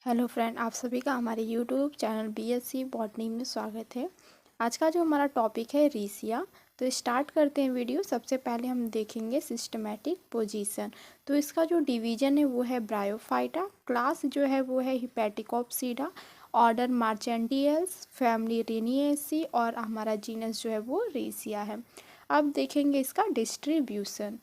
Hello friend, आप सभी का हमारे यूट्यूब चैनल बीएससी बॉटनी में स्वागत है। आज का जो हमारा टॉपिक है रीसिया। तो स्टार्ट करते हैं वीडियो। सबसे पहले हम देखेंगे सिस्टमेटिक पोजीशन। तो इसका जो डिवीजन है वो है ब्रायोफाइटा, क्लास जो है वो है हिपैटिकोप्सीडा, ऑर्डर मार्चेंटियल्स, फैमिली रेनिएसी और हमारा जीनस जो है वो रीसिया है। अब देखेंगे इसका डिस्ट्रीब्यूशन।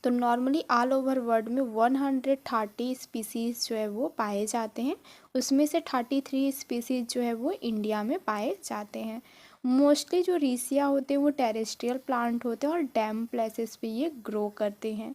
तो नॉर्मली ऑल ओवर वर्ल्ड में 130 स्पीसीज़ जो है वो पाए जाते हैं। उसमें से 33 स्पीसीज़ जो है वो इंडिया में पाए जाते हैं। मोस्टली जो रीसिया होते हैं वो टेरेस्ट्रियल प्लांट होते हैं और डैम प्लेसेस पे ये ग्रो करते हैं।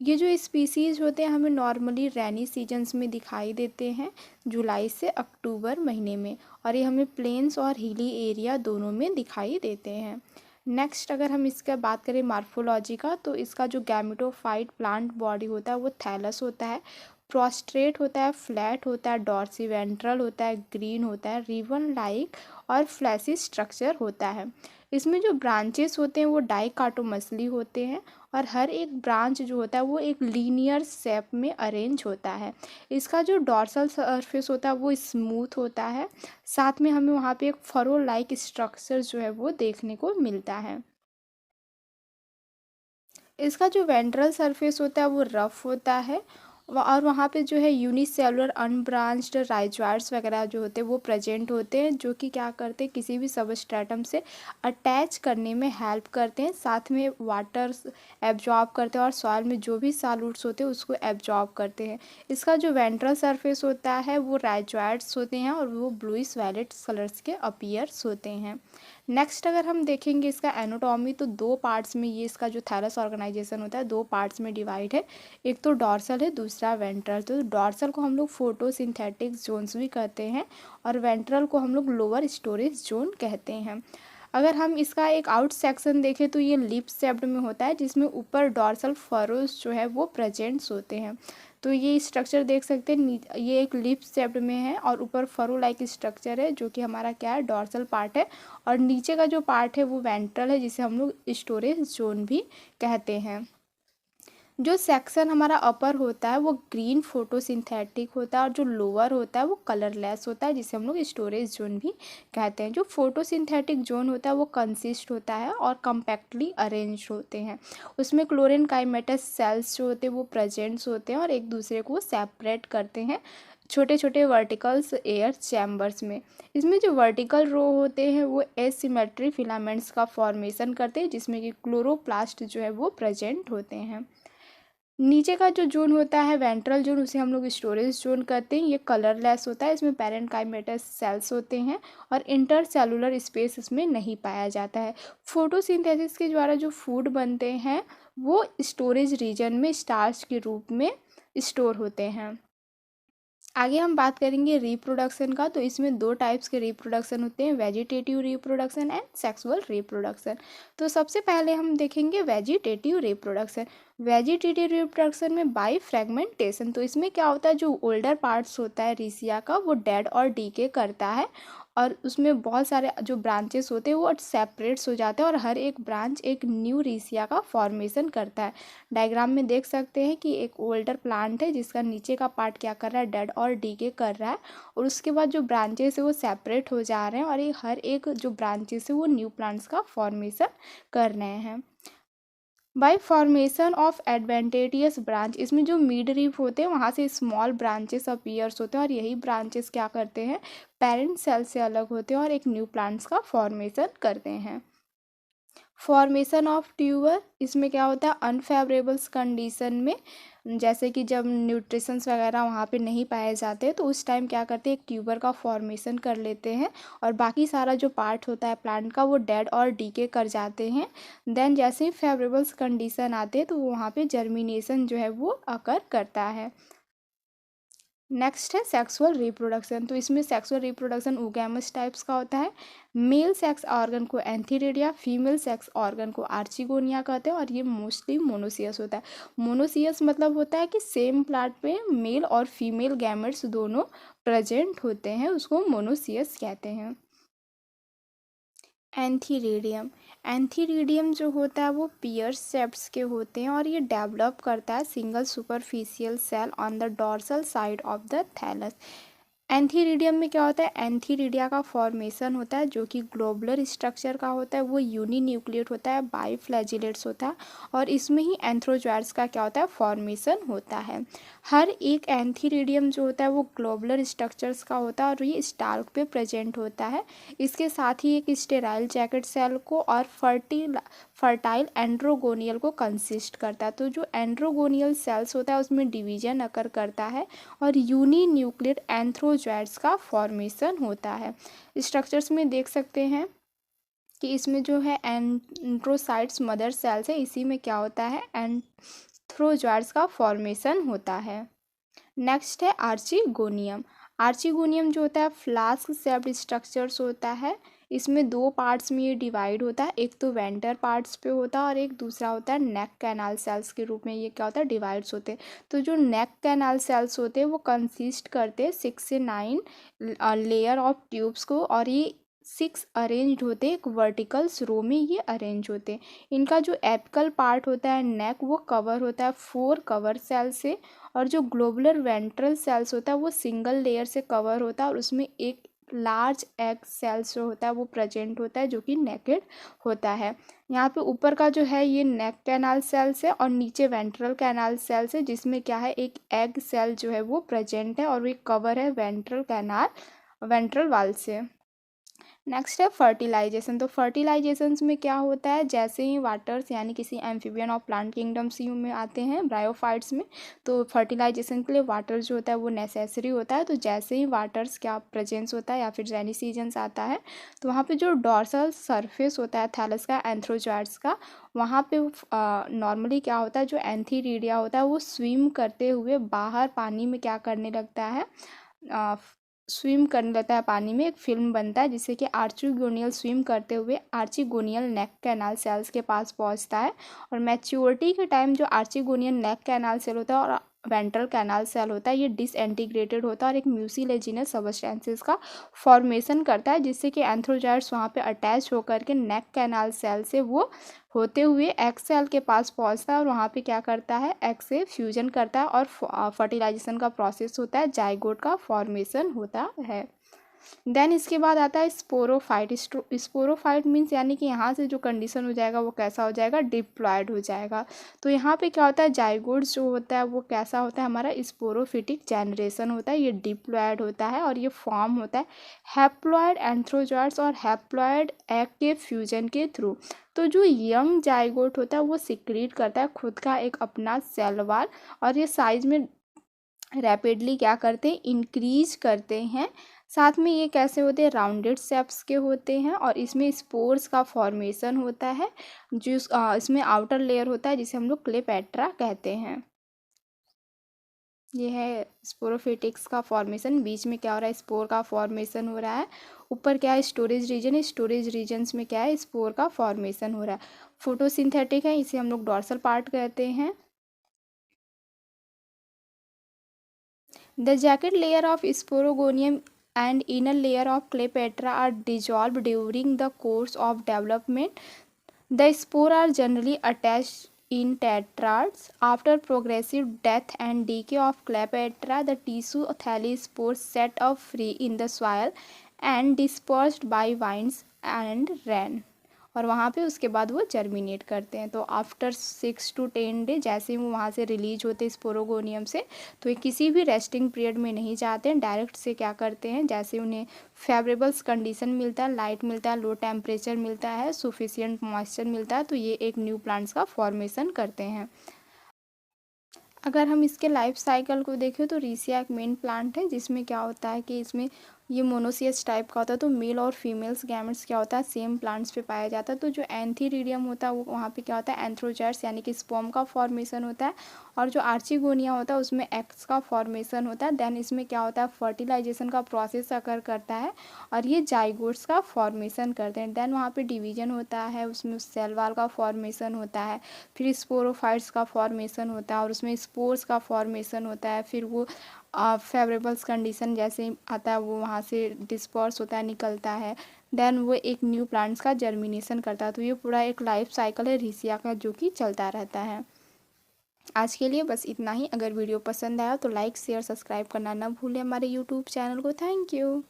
ये जो स्पीसीज़ होते हैं हमें नॉर्मली रेनी सीजन्स में दिखाई देते हैं, जुलाई से अक्टूबर महीने में, और ये हमें प्लेन्स और हिली एरिया दोनों में दिखाई देते हैं। नेक्स्ट अगर हम इसका बात करें मार्फोलॉजी का, तो इसका जो गैमेटोफाइट प्लांट बॉडी होता है वो थैलस होता है, प्रोस्ट्रेट होता है, फ्लैट होता है, डॉर्सीवेंट्रल होता है, ग्रीन होता है, रिबन लाइक और फ्लैसी स्ट्रक्चर होता है। इसमें जो ब्रांचेस होते हैं वो डाइकाटोमसली होते हैं और हर एक ब्रांच जो होता है वो एक लीनियर शेप में अरेंज होता है। इसका जो डॉर्सल सरफेस होता है वो स्मूथ होता है, साथ में हमें वहाँ पे एक फरो लाइक स्ट्रक्चर जो है वो देखने को मिलता है। इसका जो वेंट्रल सरफेस होता है वो रफ होता है और वहाँ पे जो है यूनिसेलुलर अनब्रांच्ड राइजॉइड्स वगैरह जो होते हैं वो प्रेजेंट होते हैं, जो कि क्या करते हैं किसी भी सबस्ट्रेटम से अटैच करने में हेल्प करते हैं, साथ में वाटर एब्जॉर्ब करते हैं और सॉइल में जो भी सॉल्यूट्स होते हैं उसको एब्जॉर्ब करते हैं। इसका जो वेंट्रल सरफेस होता है वो राइजॉइड्स होते हैं और वो ब्लूइश वायलेट कलर्स के अपीयर्स होते हैं। नेक्स्ट अगर हम देखेंगे इसका एनाटॉमी, तो दो पार्ट्स में ये इसका जो थैलस ऑर्गेनाइजेशन होता है दो पार्ट्स में डिवाइड है। एक तो डॉर्सल है, दूसरा वेंट्रल। तो डॉर्सल को हम लोग फोटोसिंथेटिक जोन्स भी कहते हैं और वेंट्रल को हम लोग लोअर स्टोरेज जोन कहते हैं। अगर हम इसका एक आउट सेक्शन देखें तो ये लिप शेप्ड में होता है, जिसमें ऊपर डॉर्सल फरोज जो है वो प्रेजेंट्स होते हैं। तो ये स्ट्रक्चर देख सकते हैं, ये एक लिप शेप्ड में है और ऊपर फरो लाइक स्ट्रक्चर है, जो कि हमारा क्या है, डॉर्सल पार्ट है। और नीचे का जो पार्ट है वो वेंट्रल है, जिसे हम लोग स्टोरेज जोन भी कहते हैं। जो सेक्शन हमारा अपर होता है वो ग्रीन फोटोसिंथेटिक होता है और जो लोअर होता है वो कलरलेस होता है, जिसे हम लोग स्टोरेज जोन भी कहते हैं। जो फोटोसिंथेटिक जोन होता है वो कंसिस्ट होता है और कम्पैक्टली अरेंज होते हैं। उसमें क्लोरीन काइमेटस सेल्स जो होते हैं वो प्रेजेंट्स होते हैं और एक दूसरे को सेपरेट करते हैं छोटे छोटे वर्टिकल्स एयर चैम्बर्स में। इसमें जो वर्टिकल रो होते हैं वो एसिमेट्री फिलामेंट्स का फॉर्मेशन करते हैं, जिसमें कि क्लोरोप्लास्ट जो है वो प्रेजेंट होते हैं। नीचे का जो जोन होता है वेंट्रल जोन, उसे हम लोग स्टोरेज जोन कहते हैं। ये कलरलेस होता है, इसमें पैरेन्काइमेटस सेल्स होते हैं और इंटरसेलुलर स्पेस इसमें नहीं पाया जाता है। फोटोसिंथेसिस के द्वारा जो फूड बनते हैं वो स्टोरेज रीजन में स्टार्च के रूप में स्टोर होते हैं। आगे हम बात करेंगे रिप्रोडक्शन का। तो इसमें दो टाइप्स के रिप्रोडक्शन होते हैं, vegetative reproduction and sexual reproduction. तो सबसे पहले हम देखेंगे वेजिटेटिव रिप्रोडक्शन। वेजिटेटिव रिप्रोडक्शन में बाई फ्रेगमेंटेशन। तो इसमें क्या होता है, जो ओल्डर पार्ट्स होता है रीसिया का वो डेड और डीके करता है और उसमें बहुत सारे जो ब्रांचेस होते हैं वो सेपरेट्स हो जाते हैं और हर एक ब्रांच एक न्यू रीसिया का फॉर्मेशन करता है। डायग्राम में देख सकते हैं कि एक ओल्डर प्लांट है जिसका नीचे का पार्ट क्या कर रहा है, डेड और डीके कर रहा है, और उसके बाद जो ब्रांचेस है वो सेपरेट हो जा रहे हैं और ये हर एक जो ब्रांचेस है वो न्यू प्लांट्स का फॉर्मेशन कर रहे हैं। बाय फॉर्मेशन ऑफ एडवेंटेटियस ब्रांच, इसमें जो मिड रीफ होते हैं वहाँ से स्मॉल ब्रांचेस अपीयर्स होते हैं और यही ब्रांचेस क्या करते हैं, पेरेंट सेल से अलग होते हैं और एक न्यू प्लांट्स का फॉर्मेशन करते हैं। फॉर्मेशन ऑफ ट्यूबर, इसमें क्या होता है, अनफेवरेबल्स कंडीशन में, जैसे कि जब न्यूट्रिशंस वगैरह वहाँ पे नहीं पाए जाते तो उस टाइम क्या करते हैं, एक ट्यूबर का फॉर्मेशन कर लेते हैं और बाकी सारा जो पार्ट होता है प्लांट का वो डेड और डीके कर जाते हैं। देन जैसे ही फेवरेबल्स कंडीशन आते हैं तो वहाँ पे जर्मिनेशन जो है वो अकर करता है। नेक्स्ट है सेक्सुअल रिप्रोडक्शन। तो इसमें सेक्सुअल रिप्रोडक्शन ओगैमस टाइप्स का होता है। मेल सेक्स ऑर्गन को एंथीरेडिया, फीमेल सेक्स ऑर्गन को आर्चिगोनिया कहते हैं और ये मोस्टली मोनोसियस होता है। मोनोसियस मतलब होता है कि सेम प्लांट पे मेल और फीमेल गैमेट्स दोनों प्रेजेंट होते हैं, उसको मोनोसियस कहते हैं। एंथीरिडियम। एंथीरिडियम जो होता है वो पियर सेप्स के होते हैं और ये डेवलप करता है single superficial cell on the dorsal side of the thallus. Antheridium में क्या होता है, एंथीरिडिया का फॉर्मेशन होता है जो कि ग्लोबुलर स्ट्रक्चर का होता है, वो यूनिन्यूक्लिएट होता है, बाइफ्लैजिलेट्स होता है और इसमें ही एंथ्रोजॉइड्स का क्या होता है, फॉर्मेशन होता है। हर एक एंथीरिडियम जो होता है वो ग्लोबुलर स्ट्रक्चर्स का होता है और ये स्टाल्क पे प्रेजेंट होता है। इसके साथ ही एक स्टेराइल जैकेट सेल को और फर्टाइल एंड्रोगोनियल को कंसिस्ट करता है। तो जो एंड्रोगोनियल सेल्स होता है उसमें डिवीजन अकर करता है और यूनिन्यूक्लिएट एंथ्रोजॉइड्स का फॉर्मेशन होता है। स्ट्रक्चर्स में देख सकते हैं कि इसमें जो है एंड्रोसाइट्स मदर सेल्स है, इसी में क्या होता है, एंथ्रोजॉइड्स का फॉर्मेशन होता है। नेक्स्ट है आर्चिगोनियम। आर्चिगोनियम जो होता है फ्लास्क शेप्ड स्ट्रक्चर्स होता है। इसमें दो पार्ट्स में ये डिवाइड होता है, एक तो वेंटर पार्ट्स पे होता है और एक दूसरा होता है नेक कैनाल सेल्स के रूप में ये क्या होता है, डिवाइड्स होते हैं। तो जो नेक कैनाल सेल्स होते हैं वो कंसिस्ट करते हैं 6 से 9 लेयर ऑफ ट्यूब्स को और ये 6 अरेंज्ड होते हैं, एक वर्टिकल्स रो में ये अरेंज होते हैं। इनका जो एपिकल पार्ट होता है नेक वो कवर होता है 4 कवर सेल से और जो ग्लोबुलर वेंट्रल सेल्स होता है वो सिंगल लेयर से कवर होता है और उसमें एक लार्ज एग सेल्स जो होता है वो प्रेजेंट होता है जो कि नेकेड होता है। यहाँ पे ऊपर का जो है ये नेक कैनाल सेल्स है और नीचे वेंट्रल कैनाल सेल्स है जिसमें क्या है, एक एग सेल जो है वो प्रेजेंट है और ये कवर है वेंट्रल वाल से। नेक्स्ट है फर्टिलाइजेशन। तो फर्टिलाइजेशंस में क्या होता है, जैसे ही वाटर्स यानी किसी एम्फीबियन और प्लांट किंगडम्स में आते हैं ब्रायोफाइट्स में, तो फर्टिलाइजेशन के लिए वाटर जो होता है वो नेसेसरी होता है। तो जैसे ही वाटर्स क्या प्रेजेंस होता है या फिर रेनी सीजन्स आता है तो वहाँ पे जो डॉर्सल सरफेस होता है थैलस का, एंथ्रोजॉइड्स का, वहाँ पे नॉर्मली क्या होता है, जो एंथीरिडिया होता है वो स्विम करते हुए बाहर पानी में क्या करने लगता है, स्विम करने लगता है पानी में, एक फिल्म बनता है जिससे कि आर्चिगोनियल स्विम करते हुए आर्चिगोनियल नेक कैनाल सेल्स के पास पहुंचता है और मैच्योरिटी के टाइम जो आर्चिगोनियल नेक कैनाल सेल होता है और वेंट्रल कैनाल सेल होता है ये डिसइंटीग्रेटेड होता है और एक म्यूसिलेजिनस सबस्टेंसेस का फॉर्मेशन करता है जिससे कि एंथ्रोजॉइड्स वहाँ पे अटैच होकर के नेक कैनाल सेल से वो होते हुए एग सेल के पास पहुंचता है और वहाँ पे क्या करता है, एग से फ्यूजन करता है और फर्टिलाइजेशन का प्रोसेस होता है, जाइगोट का फॉर्मेशन होता है। देन इसके बाद आता है स्पोरोफाइट। स्पोरोफाइट मीन्स यानी कि यहाँ से जो कंडीशन हो जाएगा वो कैसा हो जाएगा, डिप्लॉयड हो जाएगा। तो यहाँ पे क्या होता है, जाइगोट्स जो होता है वो कैसा होता है, हमारा स्पोरोफिटिक जनरेशन होता है, ये डिप्लॉयड होता है और ये फॉर्म होता है हैप्लॉयड एंथ्रोजॉइड्स और हैप्लॉयड एग के फ्यूजन के थ्रू। तो जो यंग जाइगोट होता है वो सिक्रीट करता है खुद का एक अपना सेल वॉल और ये साइज में रैपिडली क्या करते हैं, इंक्रीज करते हैं। साथ में ये कैसे होते हैं, राउंडेड शेप्स के होते हैं और इसमें स्पोर्स का फॉर्मेशन होता है जो इसमें आउटर लेयर होता है जिसे हम लोग क्लेपेट्रा कहते हैं। ये है स्पोरोफिटिक्स का फॉर्मेशन, बीच में क्या हो रहा है, स्पोर का फॉर्मेशन हो रहा है। ऊपर क्या है, स्टोरेज रीजन है, स्टोरेज रीजन्स में क्या है, स्पोर का फॉर्मेशन हो रहा है। फोटोसिंथेटिक है, इसे हम लोग डॉर्सल पार्ट कहते हैं। The jacket layer of Sporogonium and inner layer of Cleopatra are dissolved during the course of development. The spores are generally attached in tetrads. After progressive death and decay of Cleopatra, the tissue thallispores set up free in the soil and dispersed by winds and rain. और वहाँ पे उसके बाद वो germinate करते हैं। तो after 6 to 10 day जैसे ही वो वहाँ से रिलीज होते हैं स्पोरोगोनियम से, तो ये किसी भी रेस्टिंग पीरियड में नहीं जाते हैं, डायरेक्ट से क्या करते हैं, जैसे उन्हें फेवरेबल्स कंडीशन मिलता है, लाइट मिलता है, लो टेम्परेचर मिलता है, सुफिशियंट मॉइस्चर मिलता है, तो ये एक न्यू प्लांट्स का फॉर्मेशन करते हैं। अगर हम इसके लाइफ साइकिल को देखें तो रीसिया एक मेन प्लांट है जिसमें क्या होता है कि इसमें ये मोनोसियस टाइप का होता है। तो मेल और फीमेल्स गैमेट्स क्या होता है, सेम प्लांट्स पे पाया जाता है। तो जो एंथीरिडियम होता है वो वहाँ पे क्या होता है, एंथ्रोजॉइड्स यानी कि स्पर्म का फॉर्मेशन होता है और जो आर्चिगोनिया होता है उसमें एग्स का फॉर्मेशन होता है। देन इसमें क्या होता है, फर्टिलाइजेशन का प्रोसेस अकर करता है और ये जाइगोट्स का फॉर्मेशन करते हैं। देन वहाँ पे डिवीजन होता है, उसमें सेल वॉल का फॉर्मेशन होता है, फिर स्पोरोफाइट्स का फॉर्मेशन होता है और उसमें स्पोर्स का फॉर्मेशन होता है। फिर वो फेवरेबल्स कंडीशन जैसे आता है वो वहाँ से डिस्पर्स होता है, निकलता है, देन वो एक न्यू प्लांट्स का जर्मिनेशन करता है। तो ये पूरा एक लाइफ साइकिल है रीसिया का जो कि चलता रहता है। आज के लिए बस इतना ही। अगर वीडियो पसंद आया तो लाइक शेयर सब्सक्राइब करना ना भूलें हमारे यूट्यूब चैनल को। Thank you.